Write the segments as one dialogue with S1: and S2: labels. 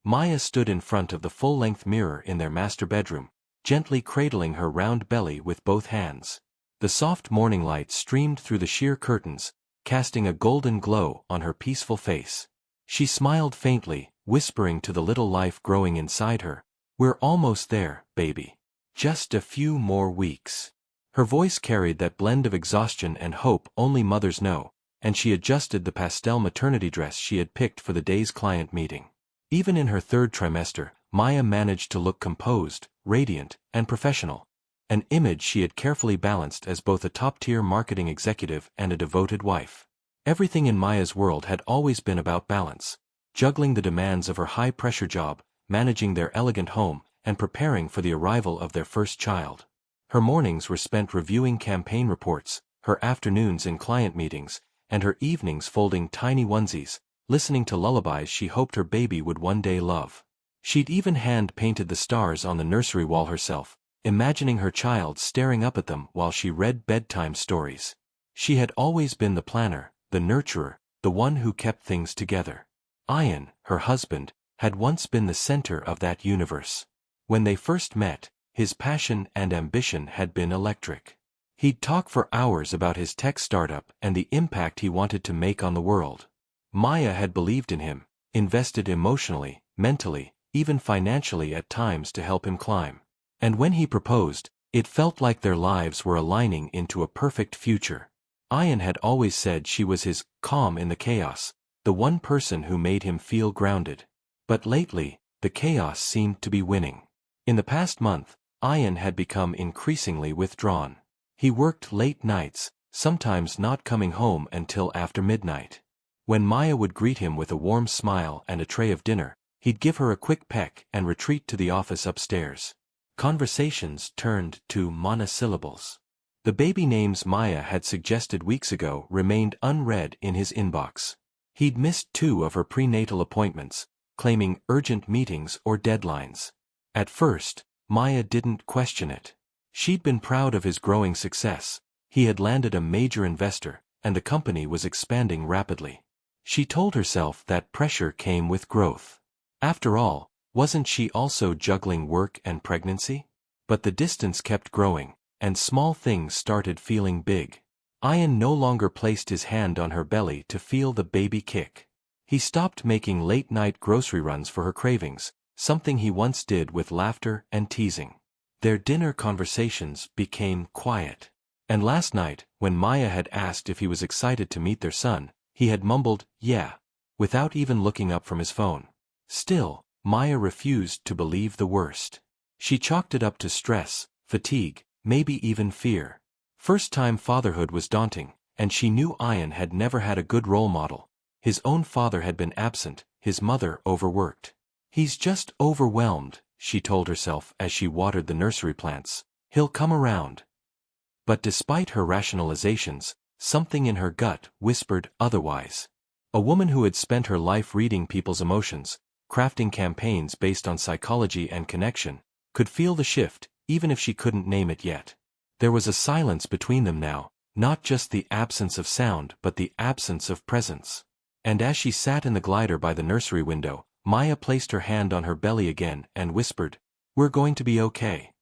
S1: Maya stood in front of the full-length mirror in their master bedroom, gently cradling her round belly with both hands. The soft morning light streamed through the sheer curtains, casting a golden glow on her peaceful face. She smiled faintly, whispering to the little life growing inside her, "We're almost there, baby. Just a few more weeks." Her voice carried that blend of exhaustion and hope only mothers know, and she adjusted the pastel maternity dress she had picked for the day's client meeting. Even in her third trimester, Maya managed to look composed, radiant, and professional, an image she had carefully balanced as both a top-tier marketing executive and a devoted wife. Everything in Maya's world had always been about balance, juggling the demands of her high-pressure job, managing their elegant home, and preparing for the arrival of their first child. Her mornings were spent reviewing campaign reports, her afternoons in client meetings, and her evenings folding tiny onesies, listening to lullabies she hoped her baby would one day love. She'd even hand-painted the stars on the nursery wall herself, imagining her child staring up at them while she read bedtime stories. She had always been the planner, the nurturer, the one who kept things together. Ian, her husband, had once been the center of that universe. When they first met, his passion and ambition had been electric. He'd talk for hours about his tech startup and the impact he wanted to make on the world. Maya had believed in him, invested emotionally, mentally, even financially at times to help him climb. And when he proposed, it felt like their lives were aligning into a perfect future. Ian had always said she was his calm in the chaos, the one person who made him feel grounded. But lately, the chaos seemed to be winning. In the past month, Ian had become increasingly withdrawn. He worked late nights, sometimes not coming home until after midnight. When Maya would greet him with a warm smile and a tray of dinner, he'd give her a quick peck and retreat to the office upstairs. Conversations turned to monosyllables. The baby names Maya had suggested weeks ago remained unread in his inbox. He'd missed 2 of her prenatal appointments, claiming urgent meetings or deadlines. At first, Maya didn't question it. She'd been proud of his growing success. He had landed a major investor, and the company was expanding rapidly. She told herself that pressure came with growth. After all, wasn't she also juggling work and pregnancy? But the distance kept growing, and small things started feeling big. Ian no longer placed his hand on her belly to feel the baby kick. He stopped making late-night grocery runs for her cravings, something he once did with laughter and teasing. Their dinner conversations became quiet. And last night, when Maya had asked if he was excited to meet their son, he had mumbled, "Yeah," without even looking up from his phone. Still, Maya refused to believe the worst. She chalked it up to stress, fatigue, maybe even fear. First-time fatherhood was daunting, and she knew Ian had never had a good role model. His own father had been absent, his mother overworked. "He's just overwhelmed," she told herself as she watered the nursery plants. "He'll come around." But despite her rationalizations, something in her gut whispered otherwise. A woman who had spent her life reading people's emotions, crafting campaigns based on psychology and connection, could feel the shift, even if she couldn't name it yet. There was a silence between them now, not just the absence of sound but the absence of presence. And as she sat in the glider by the nursery window, Maya placed her hand on her belly again and whispered, "We're going to be okay."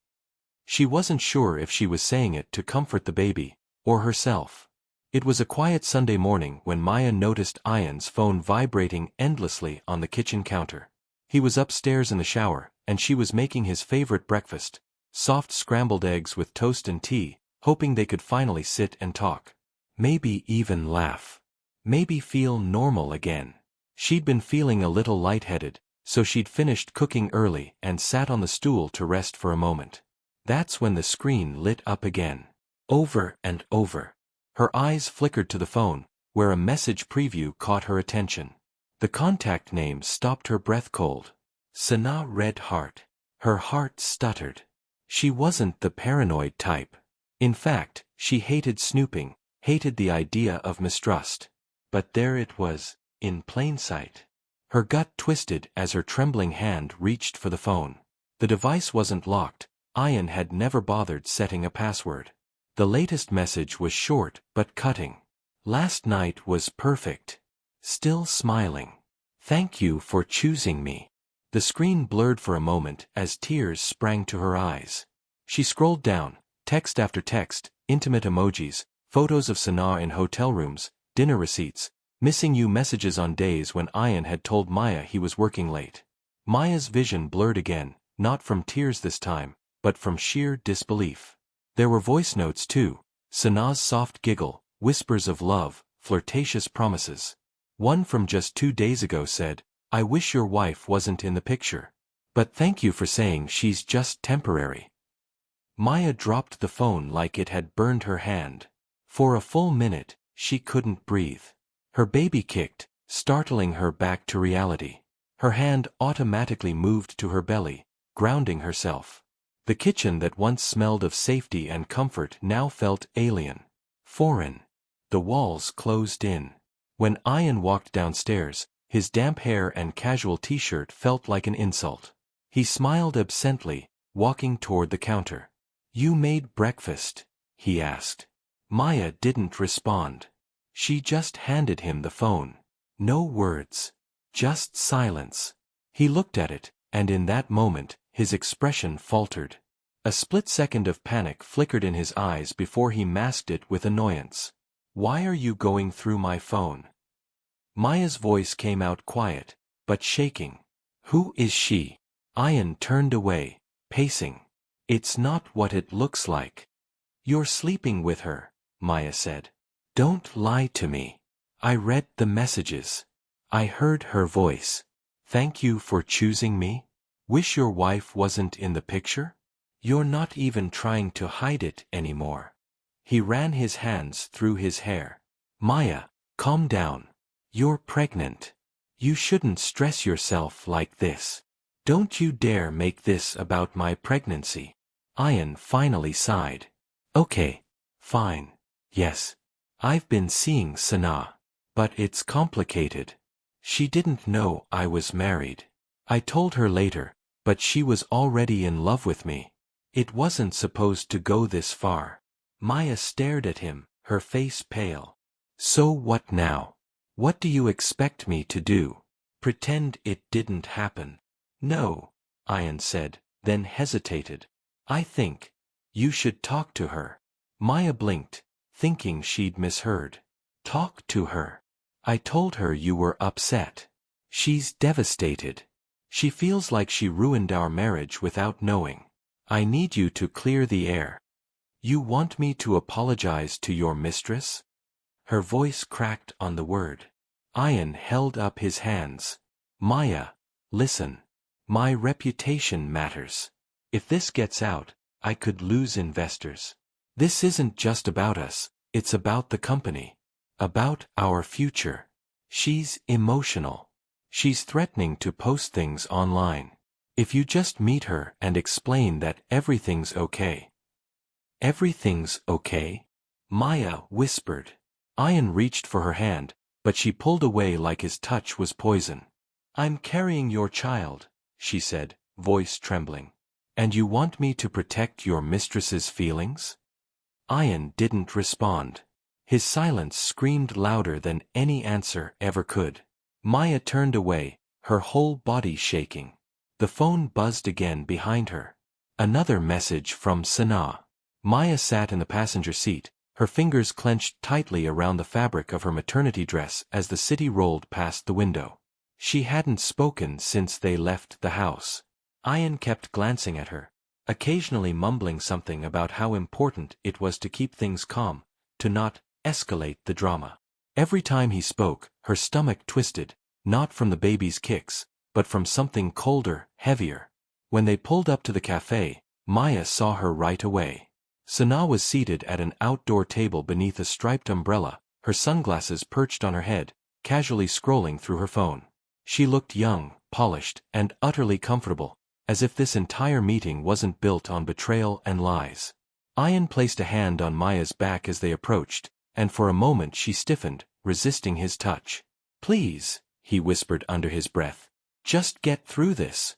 S1: She wasn't sure if she was saying it to comfort the baby, or herself. It was a quiet Sunday morning when Maya noticed Ian's phone vibrating endlessly on the kitchen counter. He was upstairs in the shower, and she was making his favorite breakfast, soft scrambled eggs with toast and tea, hoping they could finally sit and talk. Maybe even laugh. Maybe feel normal again. She'd been feeling a little lightheaded, so she'd finished cooking early and sat on the stool to rest for a moment. That's when the screen lit up again. Over and over. Her eyes flickered to the phone, where a message preview caught her attention. The contact name stopped her breath cold. Sana Red Heart. Her heart stuttered. She wasn't the paranoid type. In fact, she hated snooping, hated the idea of mistrust. But there it was, in plain sight. Her gut twisted as her trembling hand reached for the phone. The device wasn't locked. Ian had never bothered setting a password. The latest message was short but cutting. "Last night was perfect. Still smiling. Thank you for choosing me." The screen blurred for a moment as tears sprang to her eyes. She scrolled down, text after text, intimate emojis, photos of Sanaa in hotel rooms, dinner receipts, missing you messages on days when Ian had told Maya he was working late. Maya's vision blurred again, not from tears this time, but from sheer disbelief. There were voice notes too, Sanaa's soft giggle, whispers of love, flirtatious promises. One from just 2 days ago said, "I wish your wife wasn't in the picture. But thank you for saying she's just temporary." Maya dropped the phone like it had burned her hand. For a full minute, she couldn't breathe. Her baby kicked, startling her back to reality. Her hand automatically moved to her belly, grounding herself. The kitchen that once smelled of safety and comfort now felt alien. Foreign. The walls closed in. When Ian walked downstairs, his damp hair and casual t-shirt felt like an insult. He smiled absently, walking toward the counter. "You made breakfast?" he asked. Maya didn't respond. She just handed him the phone. No words. Just silence. He looked at it, and in that moment, his expression faltered. A split second of panic flickered in his eyes before he masked it with annoyance. "Why are you going through my phone?" Maya's voice came out quiet, but shaking. "Who is she?" Ian turned away, pacing. "It's not what it looks like." "You're sleeping with her," Maya said. "Don't lie to me. I read the messages. I heard her voice. Thank you for choosing me. Wish your wife wasn't in the picture? You're not even trying to hide it anymore." He ran his hands through his hair. "Maya, calm down. You're pregnant. You shouldn't stress yourself like this. Don't you dare make this about my pregnancy." Ian finally sighed. "Okay. Fine. Yes. I've been seeing Sanaa. But it's complicated. She didn't know I was married. I told her later, but she was already in love with me. It wasn't supposed to go this far." Maya stared at him, her face pale. "So what now? What do you expect me to do? Pretend it didn't happen?" "No," Ian said, then hesitated. "I think you should talk to her." Maya blinked, thinking she'd misheard. "Talk to her? I told her you were upset. She's devastated. She feels like she ruined our marriage without knowing. I need you to clear the air." "You want me to apologize to your mistress?" Her voice cracked on the word. Ian held up his hands. "Maya, listen. My reputation matters. If this gets out, I could lose investors. This isn't just about us, it's about the company. About our future." She's emotional. She's threatening to post things online. If you just meet her and explain that everything's okay. "Everything's okay?" Maya whispered. Ian reached for her hand, but she pulled away like his touch was poison. "I'm carrying your child," she said, voice trembling. "And you want me to protect your mistress's feelings?" Ian didn't respond. His silence screamed louder than any answer ever could. Maya turned away, her whole body shaking. The phone buzzed again behind her. Another message from Sanaa. Maya sat in the passenger seat, her fingers clenched tightly around the fabric of her maternity dress as the city rolled past the window. She hadn't spoken since they left the house. Ian kept glancing at her, occasionally mumbling something about how important it was to keep things calm, to not escalate the drama. Every time he spoke, her stomach twisted, not from the baby's kicks, but from something colder, heavier. When they pulled up to the cafe, Maya saw her right away. Sanaa was seated at an outdoor table beneath a striped umbrella, her sunglasses perched on her head, casually scrolling through her phone. She looked young, polished, and utterly comfortable, as if this entire meeting wasn't built on betrayal and lies. Ian placed a hand on Maya's back as they approached, and for a moment she stiffened, resisting his touch. "Please," he whispered under his breath. "Just get through this."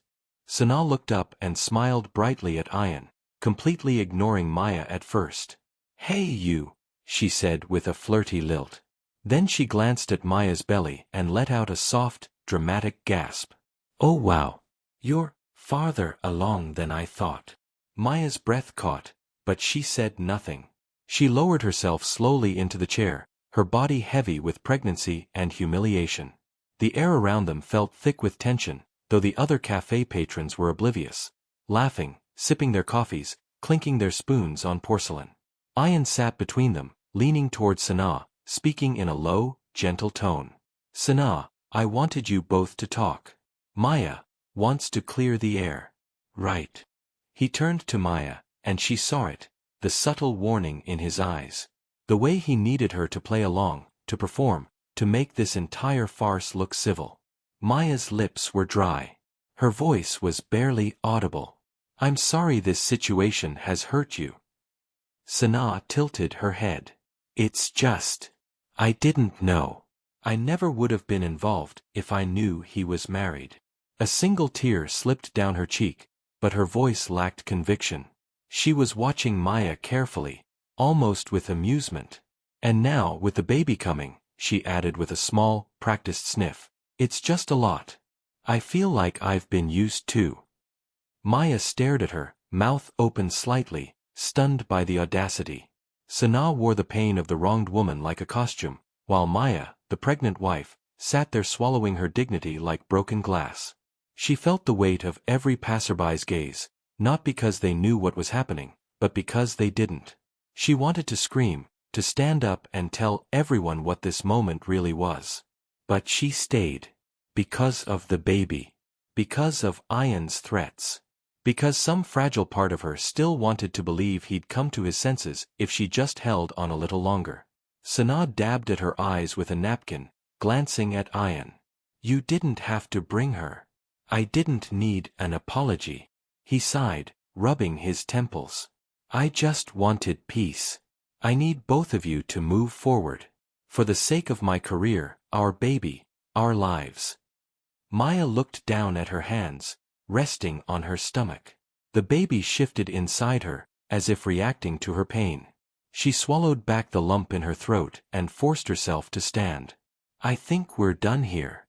S1: Sanaa looked up and smiled brightly at Ian, completely ignoring Maya at first. "Hey you," she said with a flirty lilt. Then she glanced at Maya's belly and let out a soft, dramatic gasp. "Oh wow. You're farther along than I thought. Maya's breath caught, but she said nothing. She lowered herself slowly into the chair, her body heavy with pregnancy and humiliation. The air around them felt thick with tension, though the other cafe patrons were oblivious, laughing, sipping their coffees, clinking their spoons on porcelain. Ayan sat between them, leaning toward Sana, speaking in a low, gentle tone. Sana, I wanted you both to talk. Maya wants to clear the air. Right. He turned to Maya, and she saw it, the subtle warning in his eyes. The way he needed her to play along, to perform, to make this entire farce look civil. Maya's lips were dry. Her voice was barely audible. I'm sorry this situation has hurt you. Sana tilted her head. It's just. I didn't know. I never would have been involved if I knew he was married. A single tear slipped down her cheek, but her voice lacked conviction. She was watching Maya carefully, almost with amusement. And now, with the baby coming, she added with a small, practiced sniff, it's just a lot. I feel like I've been used to. Maya stared at her, mouth open slightly, stunned by the audacity. Sana wore the pain of the wronged woman like a costume, while Maya, the pregnant wife, sat there swallowing her dignity like broken glass. She felt the weight of every passerby's gaze, not because they knew what was happening, but because they didn't. She wanted to scream, to stand up and tell everyone what this moment really was. But she stayed. Because of the baby. Because of Ayan's threats. Because some fragile part of her still wanted to believe he'd come to his senses if she just held on a little longer. Sana dabbed at her eyes with a napkin, glancing at Ayan. You didn't have to bring her. I didn't need an apology. He sighed, rubbing his temples. I just wanted peace. I need both of you to move forward. For the sake of my career, our baby, our lives. Maya looked down at her hands, resting on her stomach. The baby shifted inside her, as if reacting to her pain. She swallowed back the lump in her throat and forced herself to stand. I think we're done here.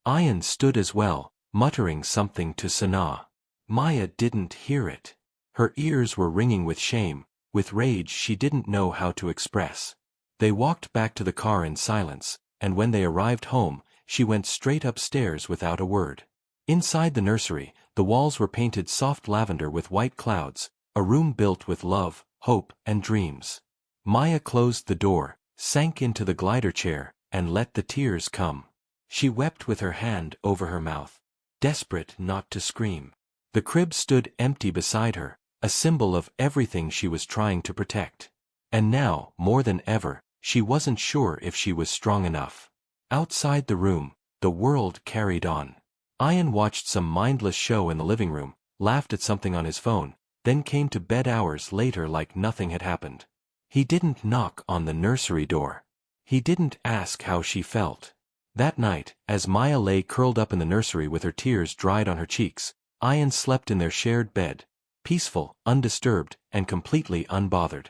S1: Ayan stood as well, muttering something to Sana. Maya didn't hear it. Her ears were ringing with shame, with rage she didn't know how to express. They walked back to the car in silence, and when they arrived home, she went straight upstairs without a word. Inside the nursery, the walls were painted soft lavender with white clouds, a room built with love, hope, and dreams. Maya closed the door, sank into the glider chair, and let the tears come. She wept with her hand over her mouth, desperate not to scream. The crib stood empty beside her, a symbol of everything she was trying to protect. And now, more than ever, she wasn't sure if she was strong enough. Outside the room, the world carried on. Ayan watched some mindless show in the living room, laughed at something on his phone, then came to bed hours later like nothing had happened. He didn't knock on the nursery door. He didn't ask how she felt. That night, as Maya lay curled up in the nursery with her tears dried on her cheeks, Ayan slept in their shared bed, peaceful, undisturbed, and completely unbothered.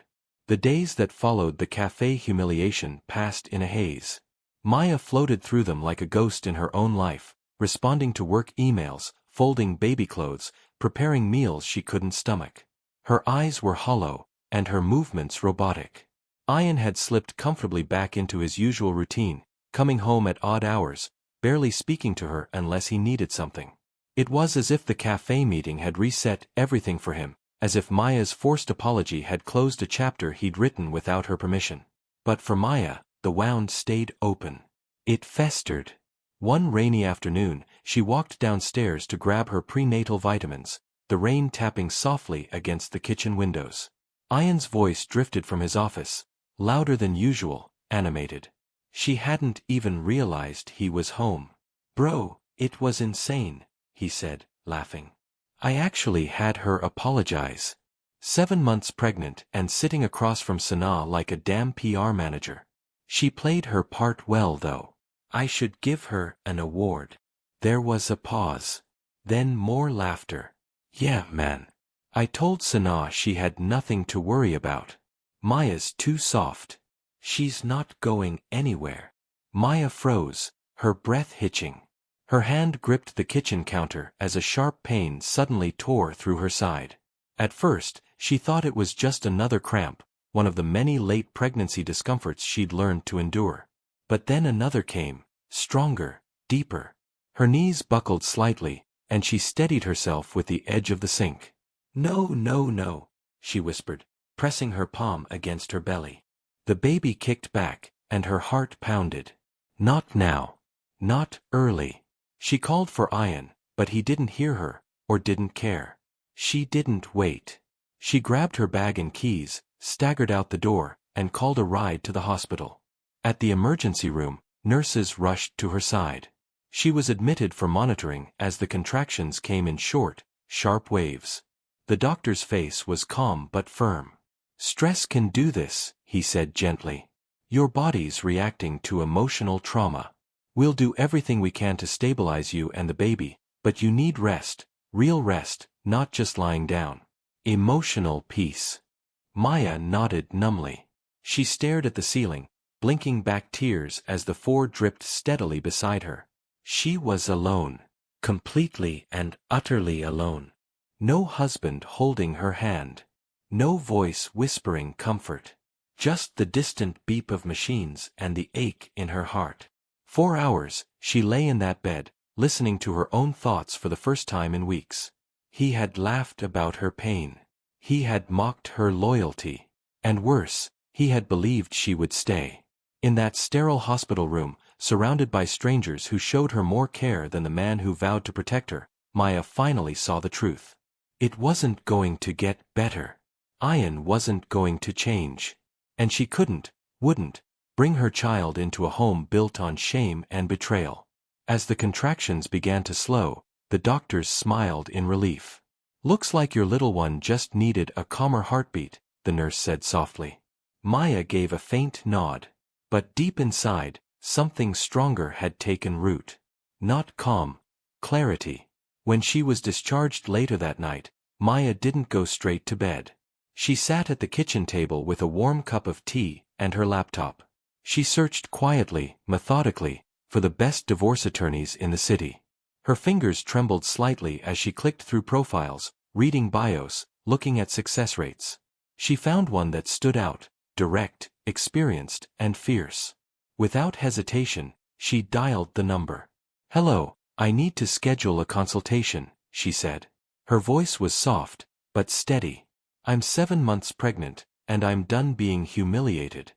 S1: The days that followed the cafe humiliation passed in a haze. Maya floated through them like a ghost in her own life, responding to work emails, folding baby clothes, preparing meals she couldn't stomach. Her eyes were hollow, and her movements robotic. Ayan had slipped comfortably back into his usual routine, coming home at odd hours, barely speaking to her unless he needed something. It was as if the cafe meeting had reset everything for him, as if Maya's forced apology had closed a chapter he'd written without her permission. But for Maya, the wound stayed open. It festered. One rainy afternoon, she walked downstairs to grab her prenatal vitamins, the rain tapping softly against the kitchen windows. Ayan's voice drifted from his office, louder than usual, animated. She hadn't even realized he was home. Bro, it was insane, he said, laughing. I actually had her apologize. 7 months pregnant and sitting across from Sana like a damn PR manager. She played her part well though. I should give her an award. There was a pause. Then more laughter. Yeah man. I told Sana she had nothing to worry about. Maya's too soft. She's not going anywhere. Maya froze, her breath hitching. Her hand gripped the kitchen counter as a sharp pain suddenly tore through her side. At first, she thought it was just another cramp, one of the many late pregnancy discomforts she'd learned to endure. But then another came, stronger, deeper. Her knees buckled slightly, and she steadied herself with the edge of the sink. "No, no, no," she whispered, pressing her palm against her belly. The baby kicked back, and her heart pounded. Not now. Not early. She called for Ian, but he didn't hear her, or didn't care. She didn't wait. She grabbed her bag and keys, staggered out the door, and called a ride to the hospital. At the emergency room, nurses rushed to her side. She was admitted for monitoring as the contractions came in short, sharp waves. The doctor's face was calm but firm. "Stress can do this," he said gently. "Your body's reacting to emotional trauma. We'll do everything we can to stabilize you and the baby, but you need rest, real rest, not just lying down. Emotional peace." Maya nodded numbly. She stared at the ceiling, blinking back tears as the four dripped steadily beside her. She was alone. Completely and utterly alone. No husband holding her hand. No voice whispering comfort. Just the distant beep of machines and the ache in her heart. 4 hours, she lay in that bed, listening to her own thoughts for the first time in weeks. He had laughed about her pain. He had mocked her loyalty. And worse, he had believed she would stay. In that sterile hospital room, surrounded by strangers who showed her more care than the man who vowed to protect her, Maya finally saw the truth. It wasn't going to get better. Ian wasn't going to change. And she wouldn't, bring her child into a home built on shame and betrayal. As the contractions began to slow, the doctors smiled in relief. "Looks like your little one just needed a calmer heartbeat," the nurse said softly. Maya gave a faint nod. But deep inside, something stronger had taken root. Not calm, clarity. When she was discharged later that night, Maya didn't go straight to bed. She sat at the kitchen table with a warm cup of tea and her laptop. She searched quietly, methodically, for the best divorce attorneys in the city. Her fingers trembled slightly as she clicked through profiles, reading bios, looking at success rates. She found one that stood out, direct, experienced, and fierce. Without hesitation, she dialed the number. "Hello, I need to schedule a consultation," she said. Her voice was soft, but steady. "I'm 7 months pregnant, and I'm done being humiliated."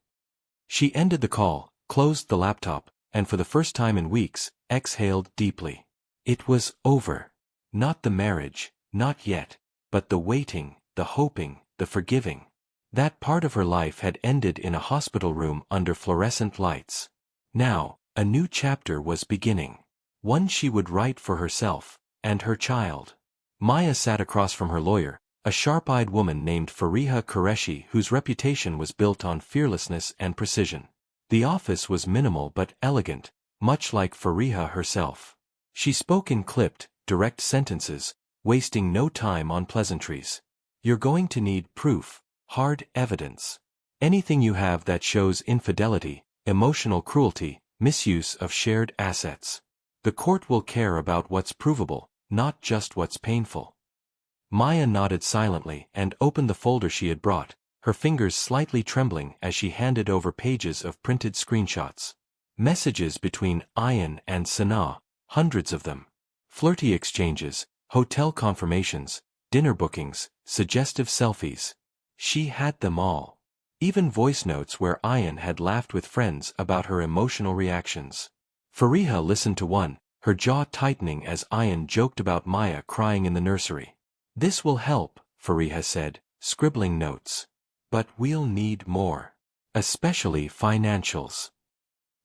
S1: She ended the call, closed the laptop, and for the first time in weeks, exhaled deeply. It was over. Not the marriage, not yet, but the waiting, the hoping, the forgiving. That part of her life had ended in a hospital room under fluorescent lights. Now, a new chapter was beginning. One she would write for herself, and her child. Maya sat across from her lawyer, a sharp-eyed woman named Fariha Qureshi whose reputation was built on fearlessness and precision. The office was minimal but elegant, much like Fariha herself. She spoke in clipped, direct sentences, wasting no time on pleasantries. "You're going to need proof, hard evidence. Anything you have that shows infidelity, emotional cruelty, misuse of shared assets. The court will care about what's provable, not just what's painful." Maya nodded silently and opened the folder she had brought, her fingers slightly trembling as she handed over pages of printed screenshots. Messages between Ian and Sanaa, hundreds of them. Flirty exchanges, hotel confirmations, dinner bookings, suggestive selfies. She had them all. Even voice notes where Ian had laughed with friends about her emotional reactions. Fariha listened to one, her jaw tightening as Ian joked about Maya crying in the nursery. "This will help," Fariha said, scribbling notes. "But we'll need more. Especially financials."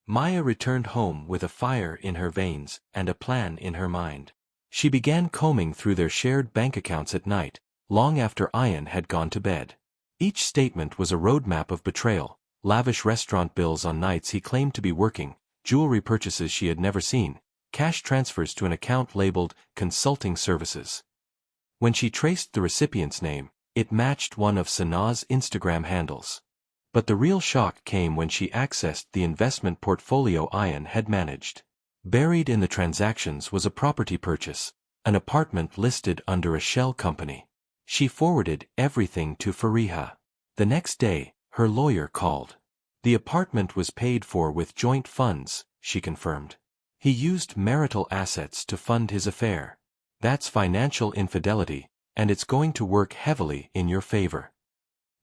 S1: Maya returned home with a fire in her veins and a plan in her mind. She began combing through their shared bank accounts at night, long after Ian had gone to bed. Each statement was a roadmap of betrayal, lavish restaurant bills on nights he claimed to be working, jewelry purchases she had never seen, cash transfers to an account labeled consulting services. When she traced the recipient's name, it matched one of Sanaa's Instagram handles. But the real shock came when she accessed the investment portfolio Ian had managed. Buried in the transactions was a property purchase, an apartment listed under a shell company. She forwarded everything to Fariha. The next day, her lawyer called. The apartment was paid for with joint funds, she confirmed. He used marital assets to fund his affair. That's financial infidelity, and it's going to work heavily in your favor.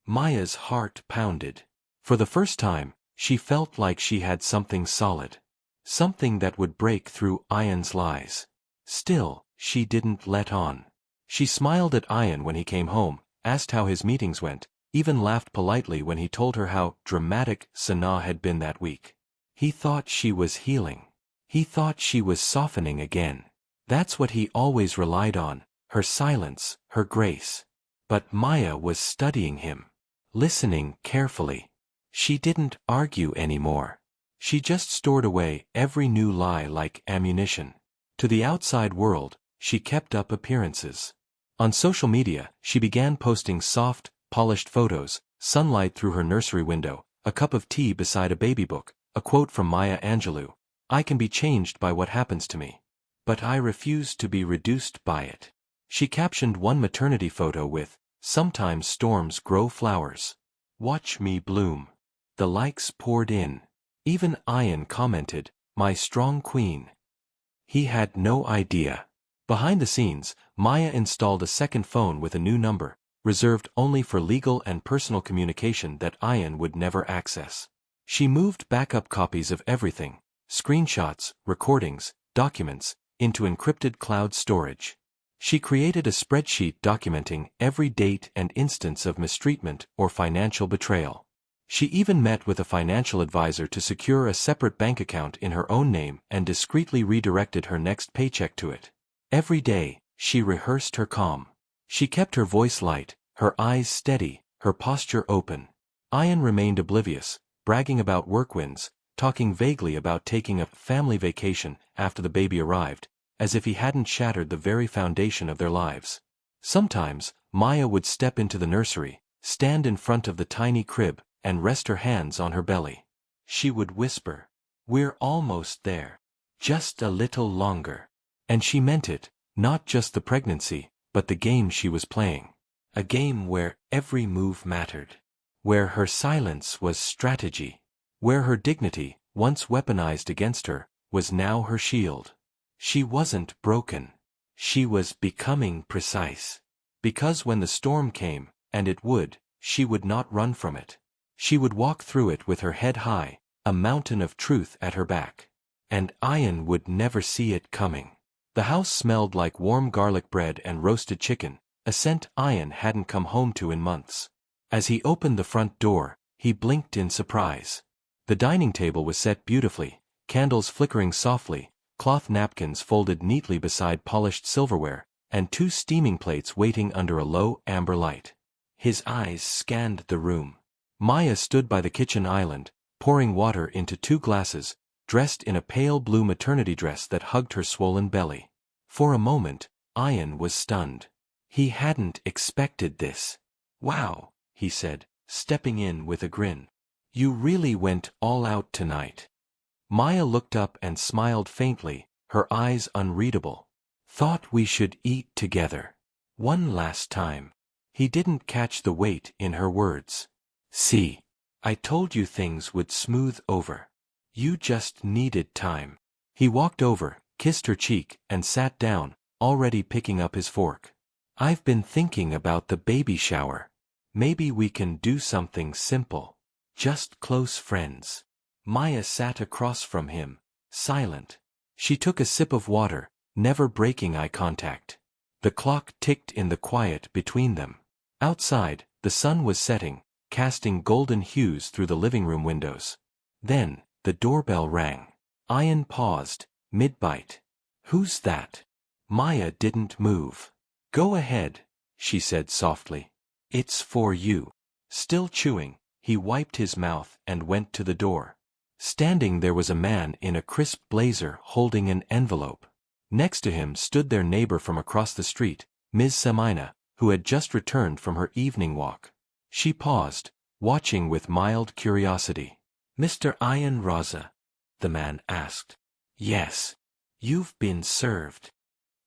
S1: Maya's heart pounded. For the first time, she felt like she had something solid. Something that would break through Ayan's lies. Still, she didn't let on. She smiled at Ayan when he came home, asked how his meetings went, even laughed politely when he told her how dramatic Sanaa had been that week. He thought she was healing. He thought she was softening again. That's what he always relied on, her silence, her grace. But Maya was studying him. Listening carefully. She didn't argue anymore. She just stored away every new lie like ammunition. To the outside world, she kept up appearances. On social media, she began posting soft, polished photos, sunlight through her nursery window, a cup of tea beside a baby book, a quote from Maya Angelou, "I can be changed by what happens to me. But I refuse to be reduced by it." She captioned one maternity photo with, "Sometimes storms grow flowers. Watch me bloom." The likes poured in. Even Ayan commented, "My strong queen." He had no idea. Behind the scenes, Maya installed a second phone with a new number, reserved only for legal and personal communication that Ayan would never access. She moved backup copies of everything, screenshots, recordings, documents, into encrypted cloud storage. She created a spreadsheet documenting every date and instance of mistreatment or financial betrayal. She even met with a financial advisor to secure a separate bank account in her own name and discreetly redirected her next paycheck to it. Every day, she rehearsed her calm. She kept her voice light, her eyes steady, her posture open. Ayan remained oblivious, bragging about work wins, talking vaguely about taking a family vacation after the baby arrived, as if he hadn't shattered the very foundation of their lives. Sometimes, Maya would step into the nursery, stand in front of the tiny crib, and rest her hands on her belly. She would whisper, "We're almost there. Just a little longer." And she meant it, not just the pregnancy, but the game she was playing. A game where every move mattered. Where her silence was strategy. Where her dignity, once weaponized against her, was now her shield. She wasn't broken. She was becoming precise. Because when the storm came, and it would, she would not run from it. She would walk through it with her head high, a mountain of truth at her back. And Ayan would never see it coming. The house smelled like warm garlic bread and roasted chicken, a scent Ayan hadn't come home to in months. As he opened the front door, he blinked in surprise. The dining table was set beautifully, candles flickering softly, cloth napkins folded neatly beside polished silverware, and 2 steaming plates waiting under a low amber light. His eyes scanned the room. Maya stood by the kitchen island, pouring water into 2 glasses, dressed in a pale blue maternity dress that hugged her swollen belly. For a moment, Ayan was stunned. He hadn't expected this. "Wow," he said, stepping in with a grin. "You really went all out tonight." Maya looked up and smiled faintly, her eyes unreadable. "Thought we should eat together. One last time." He didn't catch the weight in her words. "See, I told you things would smooth over. You just needed time." He walked over, kissed her cheek, and sat down, already picking up his fork. "I've been thinking about the baby shower. Maybe we can do something simple. Just close friends." Maya sat across from him, silent. She took a sip of water, never breaking eye contact. The clock ticked in the quiet between them. Outside, the sun was setting, casting golden hues through the living room windows. Then, the doorbell rang. Ayan paused, mid-bite. "Who's that?" Maya didn't move. "Go ahead," she said softly. "It's for you." Still chewing, he wiped his mouth and went to the door. Standing there was a man in a crisp blazer holding an envelope. Next to him stood their neighbor from across the street, Ms. Samina, who had just returned from her evening walk. She paused, watching with mild curiosity. "Mr. Ayan Raza?" the man asked. Yes. You've been served.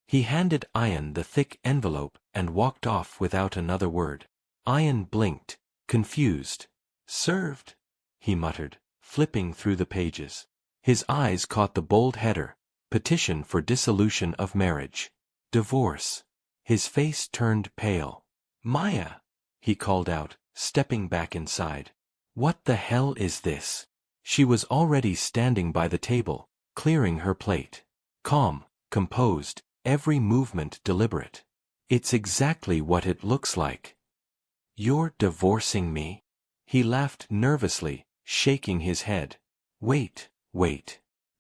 S1: He handed Ian the thick envelope and walked off without another word. Ian blinked, confused. Served? He muttered, flipping through the pages. His eyes caught the bold header, petition for dissolution of marriage. Divorce. His face turned pale. Maya! He called out, stepping back inside. What the hell is this? She was already standing by the table, clearing her plate. Calm, composed, every movement deliberate. It's exactly what it looks like. You're divorcing me? He laughed nervously, shaking his head. Wait.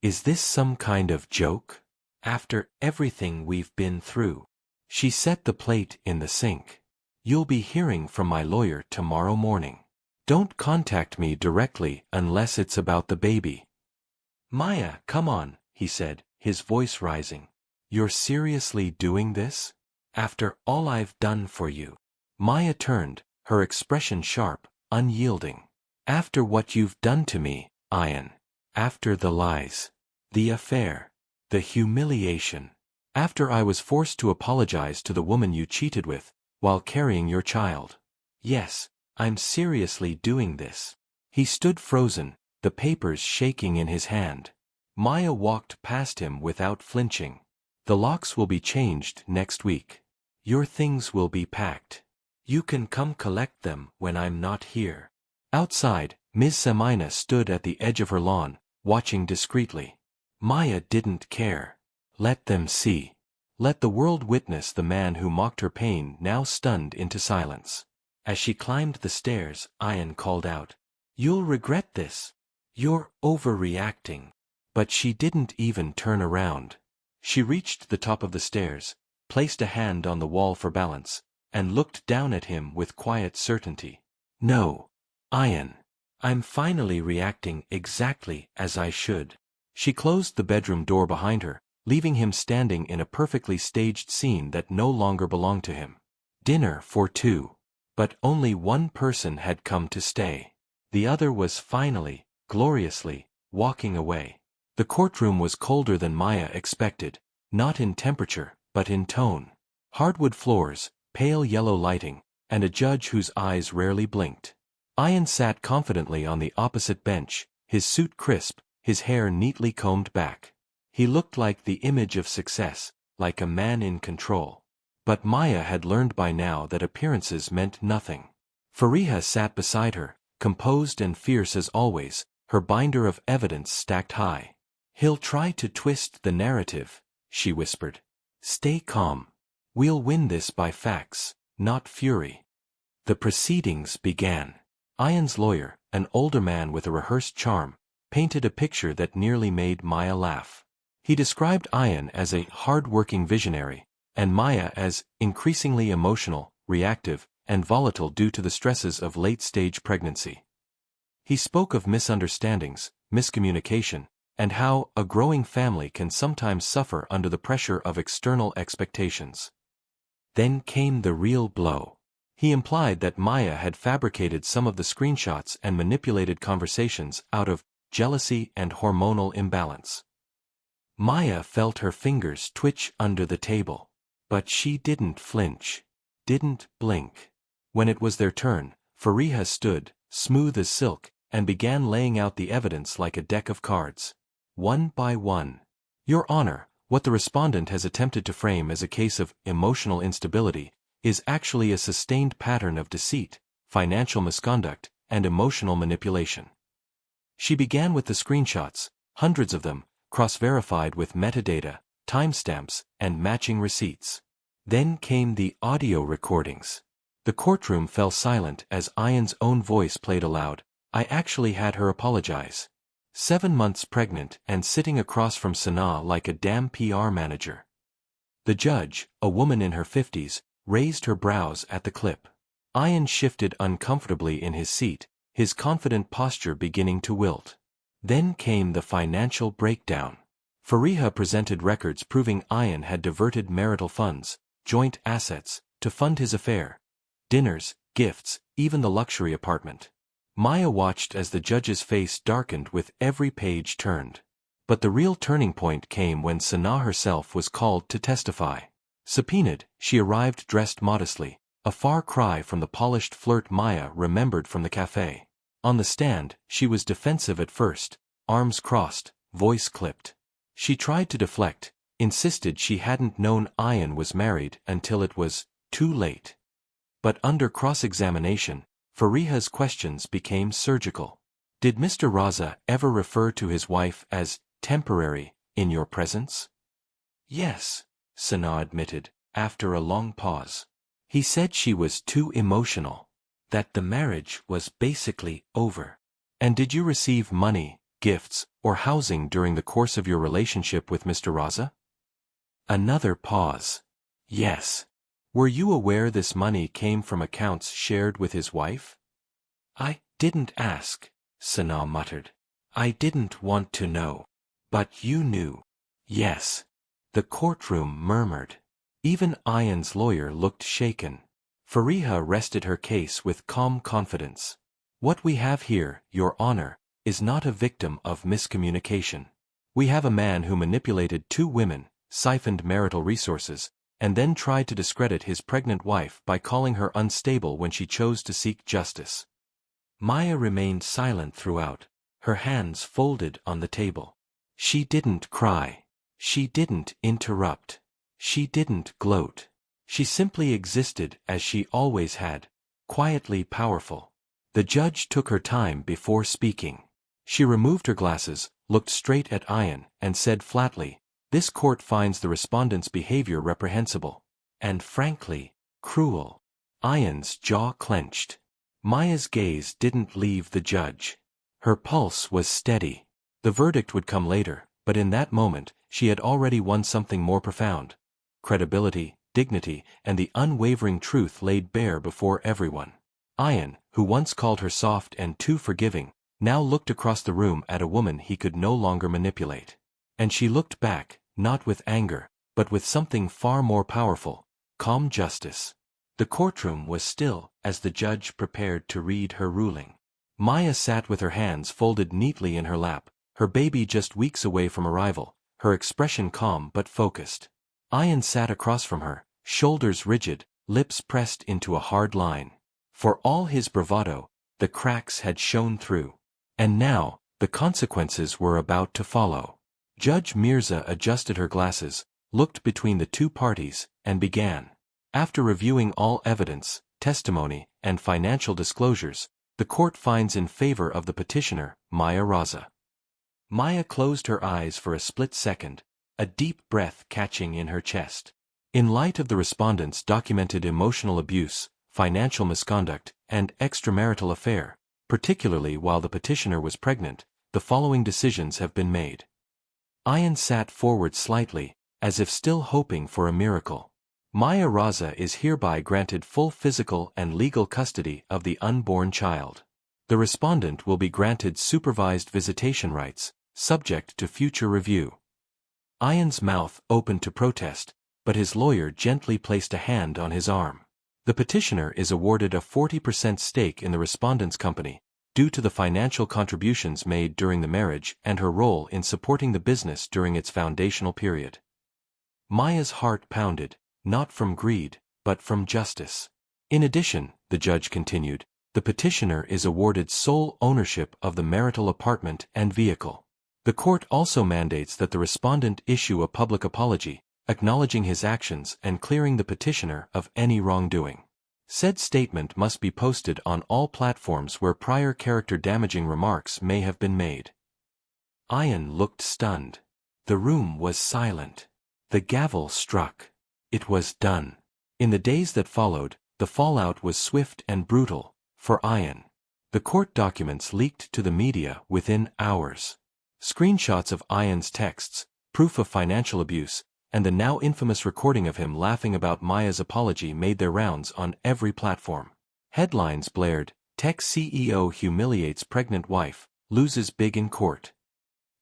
S1: Is this some kind of joke? After everything we've been through. She set the plate in the sink. You'll be hearing from my lawyer tomorrow morning. Don't contact me directly unless it's about the baby. Maya, come on, he said, his voice rising. You're seriously doing this? After all I've done for you? Maya turned, her expression sharp, unyielding. After what you've done to me, Ian. After the lies. The affair. The humiliation. After I was forced to apologize to the woman you cheated with, while carrying your child. Yes, I'm seriously doing this. He stood frozen, the papers shaking in his hand. Maya walked past him without flinching. The locks will be changed next week. Your things will be packed. You can come collect them when I'm not here. Outside, Ms. Semina stood at the edge of her lawn, watching discreetly. Maya didn't care. Let them see. Let the world witness the man who mocked her pain now stunned into silence. As she climbed the stairs, Ian called out, You'll regret this. You're overreacting. But she didn't even turn around. She reached the top of the stairs, placed a hand on the wall for balance, and looked down at him with quiet certainty. No, Ian. I'm finally reacting exactly as I should. She closed the bedroom door behind her, leaving him standing in a perfectly staged scene that no longer belonged to him. Dinner for two. But only one person had come to stay. The other was finally, gloriously, walking away. The courtroom was colder than Maya expected, not in temperature, but in tone. Hardwood floors, pale yellow lighting, and a judge whose eyes rarely blinked. Ian sat confidently on the opposite bench, his suit crisp, his hair neatly combed back. He looked like the image of success, like a man in control. But Maya had learned by now that appearances meant nothing. Fariha sat beside her, composed and fierce as always, her binder of evidence stacked high. He'll try to twist the narrative, she whispered. Stay calm. We'll win this by facts, not fury. The proceedings began. Ian's lawyer, an older man with a rehearsed charm, painted a picture that nearly made Maya laugh. He described Ian as a hard-working visionary, and Maya as increasingly emotional, reactive, and volatile due to the stresses of late-stage pregnancy. He spoke of misunderstandings, miscommunication, and how a growing family can sometimes suffer under the pressure of external expectations. Then came the real blow. He implied that Maya had fabricated some of the screenshots and manipulated conversations out of jealousy and hormonal imbalance. Maya felt her fingers twitch under the table. But she didn't flinch. Didn't blink. When it was their turn, Fariha stood, smooth as silk, and began laying out the evidence like a deck of cards. One by one. Your Honor, what the respondent has attempted to frame as a case of emotional instability is actually a sustained pattern of deceit, financial misconduct, and emotional manipulation. She began with the screenshots, hundreds of them, cross-verified with metadata, timestamps, and matching receipts. Then came the audio recordings. The courtroom fell silent as Ian's own voice played aloud. I actually had her apologize. 7 months pregnant and sitting across from Sanaa like a damn PR manager. The judge, a woman in her 50s, raised her brows at the clip. Ian shifted uncomfortably in his seat, his confident posture beginning to wilt. Then came the financial breakdown. Fariha presented records proving Ian had diverted marital funds, joint assets, to fund his affair. Dinners, gifts, even the luxury apartment. Maya watched as the judge's face darkened with every page turned. But the real turning point came when Sanaa herself was called to testify. Subpoenaed, she arrived dressed modestly, a far cry from the polished flirt Maya remembered from the cafe. On the stand, she was defensive at first, arms crossed, voice clipped. She tried to deflect, insisted she hadn't known Ian was married until it was too late. But under cross-examination, Fariha's questions became surgical. Did Mr. Raza ever refer to his wife as temporary in your presence? Yes, Sanaa admitted, after a long pause. He said she was too emotional, that the marriage was basically over. And did you receive money, gifts, or housing during the course of your relationship with Mr. Raza? Another pause. Yes. Were you aware this money came from accounts shared with his wife? I didn't ask, Sanaa muttered. I didn't want to know. But you knew. Yes. The courtroom murmured. Even Ian's lawyer looked shaken. Fariha rested her case with calm confidence. What we have here, Your Honor, is not a victim of miscommunication. We have a man who manipulated two women, siphoned marital resources, and then tried to discredit his pregnant wife by calling her unstable when she chose to seek justice. Maya remained silent throughout, her hands folded on the table. She didn't cry. She didn't interrupt. She didn't gloat. She simply existed as she always had, quietly powerful. The judge took her time before speaking. She removed her glasses, looked straight at Ian, and said flatly, "This court finds the respondent's behavior reprehensible, and frankly, cruel." Ian's jaw clenched. Maya's gaze didn't leave the judge. Her pulse was steady. The verdict would come later, but in that moment, she had already won something more profound. Credibility, dignity, and the unwavering truth laid bare before everyone. Ian, who once called her soft and too forgiving, now looked across the room at a woman he could no longer manipulate. And she looked back, not with anger, but with something far more powerful, calm justice. The courtroom was still as the judge prepared to read her ruling. Maya sat with her hands folded neatly in her lap, her baby just weeks away from arrival, her expression calm but focused. Ian sat across from her, shoulders rigid, lips pressed into a hard line. For all his bravado, the cracks had shown through. And now, the consequences were about to follow. Judge Mirza adjusted her glasses, looked between the two parties, and began. After reviewing all evidence, testimony, and financial disclosures, the court finds in favor of the petitioner, Maya Raza. Maya closed her eyes for a split second, a deep breath catching in her chest. In light of the respondent's documented emotional abuse, financial misconduct, and extramarital affair, particularly while the petitioner was pregnant, the following decisions have been made. Ian sat forward slightly, as if still hoping for a miracle. Maya Raza is hereby granted full physical and legal custody of the unborn child. The respondent will be granted supervised visitation rights, subject to future review. Ian's mouth opened to protest, but his lawyer gently placed a hand on his arm. The petitioner is awarded a 40% stake in the respondent's company, due to the financial contributions made during the marriage and her role in supporting the business during its foundational period. Maya's heart pounded, not from greed, but from justice. In addition, the judge continued, the petitioner is awarded sole ownership of the marital apartment and vehicle. The court also mandates that the respondent issue a public apology, acknowledging his actions and clearing the petitioner of any wrongdoing. Said statement must be posted on all platforms where prior character-damaging remarks may have been made. Ian looked stunned. The room was silent. The gavel struck. It was done. In the days that followed, the fallout was swift and brutal, for Ian. The court documents leaked to the media within hours. Screenshots of Ian's texts, proof of financial abuse, and the now infamous recording of him laughing about Maya's apology made their rounds on every platform. Headlines blared, Tech CEO humiliates pregnant wife, loses big in court.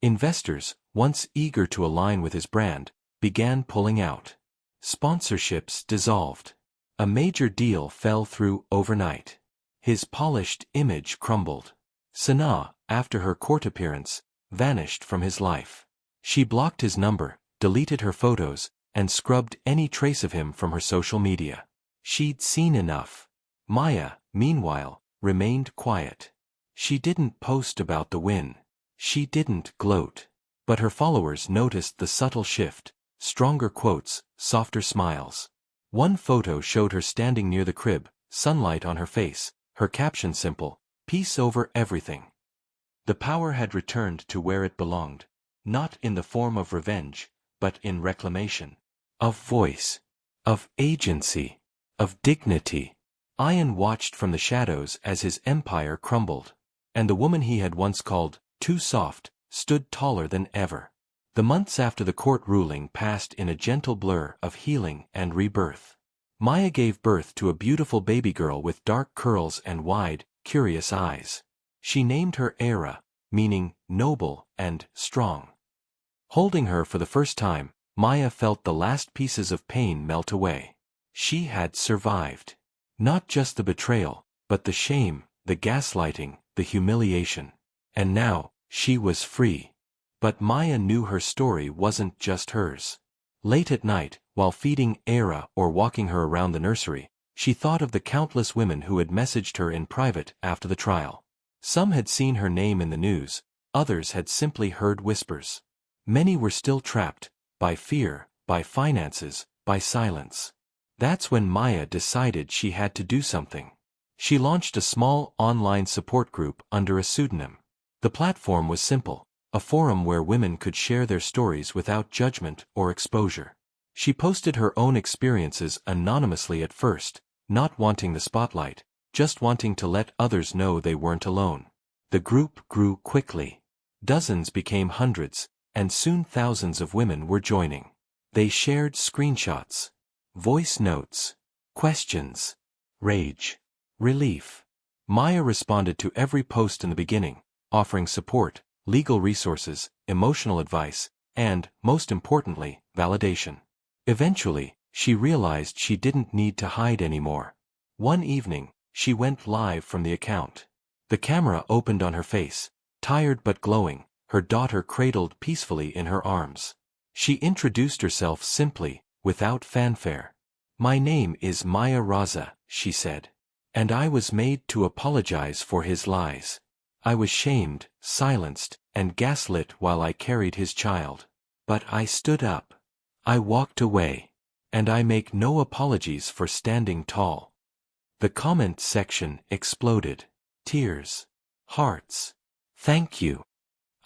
S1: Investors, once eager to align with his brand, began pulling out. Sponsorships dissolved. A major deal fell through overnight. His polished image crumbled. Sanaa, after her court appearance, vanished from his life. She blocked his number, deleted her photos, and scrubbed any trace of him from her social media. She'd seen enough. Maya, meanwhile, remained quiet. She didn't post about the win. She didn't gloat. But her followers noticed the subtle shift: stronger quotes, softer smiles. One photo showed her standing near the crib, sunlight on her face, her caption simple: "Peace over everything." The power had returned to where it belonged, not in the form of revenge, but in reclamation. Of voice. Of agency. Of dignity. Ian watched from the shadows as his empire crumbled. And the woman he had once called too soft stood taller than ever. The months after the court ruling passed in a gentle blur of healing and rebirth. Maya gave birth to a beautiful baby girl with dark curls and wide, curious eyes. She named her Era, meaning noble and strong. Holding her for the first time, Maya felt the last pieces of pain melt away. She had survived. Not just the betrayal, but the shame, the gaslighting, the humiliation. And now, she was free. But Maya knew her story wasn't just hers. Late at night, while feeding Era or walking her around the nursery, she thought of the countless women who had messaged her in private after the trial. Some had seen her name in the news, others had simply heard whispers. Many were still trapped, by fear, by finances, by silence. That's when Maya decided she had to do something. She launched a small online support group under a pseudonym. The platform was simple: a forum where women could share their stories without judgment or exposure. She posted her own experiences anonymously at first, not wanting the spotlight, just wanting to let others know they weren't alone. The group grew quickly. Dozens became hundreds, and soon thousands of women were joining. They shared screenshots, voice notes, questions, rage, relief. Maya responded to every post in the beginning, offering support, legal resources, emotional advice, and, most importantly, validation. Eventually, she realized she didn't need to hide anymore. One evening, she went live from the account. The camera opened on her face, tired but glowing, her daughter cradled peacefully in her arms. She introduced herself simply, without fanfare. "My name is Maya Raza," she said. "And I was made to apologize for his lies. I was shamed, silenced, and gaslit while I carried his child. But I stood up. I walked away. And I make no apologies for standing tall." The comment section exploded. Tears. Hearts. "Thank you.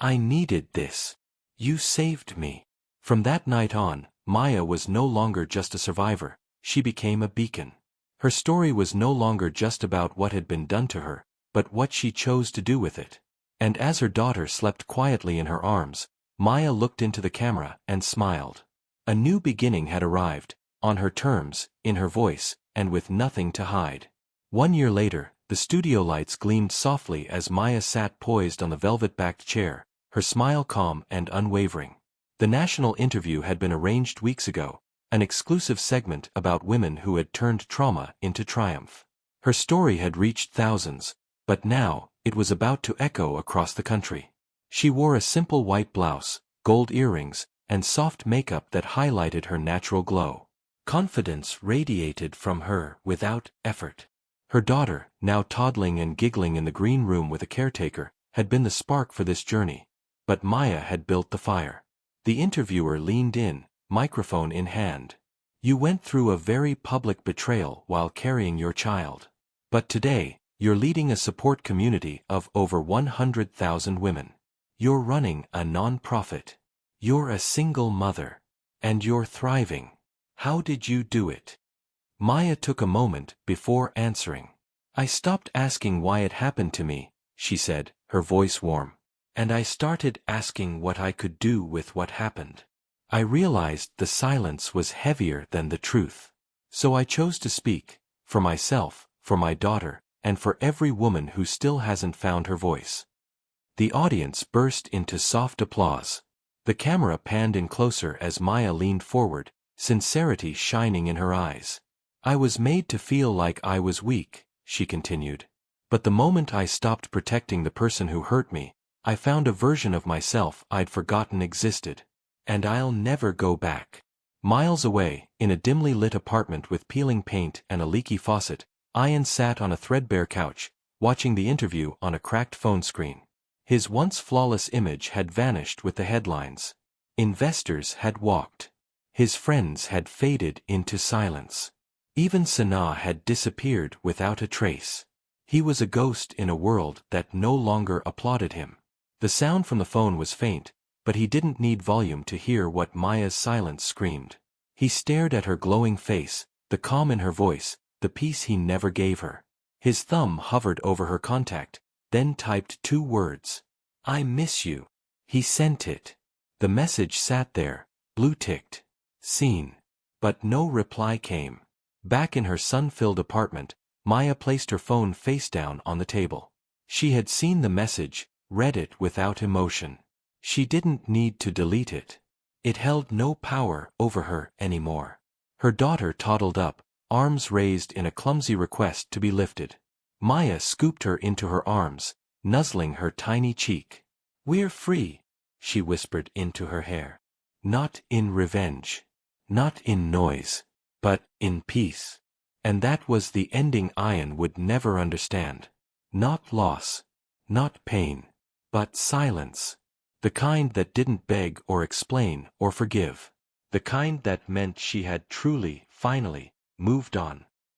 S1: I needed this. You saved me." From that night on, Maya was no longer just a survivor, she became a beacon. Her story was no longer just about what had been done to her, but what she chose to do with it. And as her daughter slept quietly in her arms, Maya looked into the camera and smiled. A new beginning had arrived, on her terms, in her voice, and with nothing to hide. 1 year later, the studio lights gleamed softly as Maya sat poised on the velvet-backed chair, her smile calm and unwavering. The national interview had been arranged weeks ago, an exclusive segment about women who had turned trauma into triumph. Her story had reached thousands, but now, it was about to echo across the country. She wore a simple white blouse, gold earrings, and soft makeup that highlighted her natural glow. Confidence radiated from her without effort. Her daughter, now toddling and giggling in the green room with a caretaker, had been the spark for this journey. But Maya had built the fire. The interviewer leaned in, microphone in hand. "You went through a very public betrayal while carrying your child. But today, you're leading a support community of over 100,000 women. You're running a non-profit. You're a single mother. And you're thriving. How did you do it?" Maya took a moment before answering. "I stopped asking why it happened to me," she said, her voice warm. "And I started asking what I could do with what happened. I realized the silence was heavier than the truth. So I chose to speak, for myself, for my daughter, and for every woman who still hasn't found her voice." The audience burst into soft applause. The camera panned in closer as Maya leaned forward, sincerity shining in her eyes. "I was made to feel like I was weak," she continued. "But the moment I stopped protecting the person who hurt me, I found a version of myself I'd forgotten existed. And I'll never go back. Miles away, in a dimly lit apartment with peeling paint and a leaky faucet, Ian sat on a threadbare couch, watching the interview on a cracked phone screen. His once flawless image had vanished with the headlines. Investors had walked. His friends had faded into silence. Even Sanaa had disappeared without a trace. He was a ghost in a world that no longer applauded him. The sound from the phone was faint, but he didn't need volume to hear what Maya's silence screamed. He stared at her glowing face, the calm in her voice, the peace he never gave her. His thumb hovered over her contact, then typed 2 words. I miss you. He sent it. The message sat there, blue-ticked. Seen. But no reply came. Back in her sun-filled apartment, Maya placed her phone face down on the table. She had seen the message, read it without emotion. She didn't need to delete it. It held no power over her anymore. Her daughter toddled up, arms raised in a clumsy request to be lifted. Maya scooped her into her arms, nuzzling her tiny cheek. We're free, she whispered into her hair. Not in revenge. Not in noise. But in peace. And that was the ending Ian would never understand. Not loss. Not pain. But silence. The kind that didn't beg or explain or forgive. The kind that meant she had truly, finally, moved on.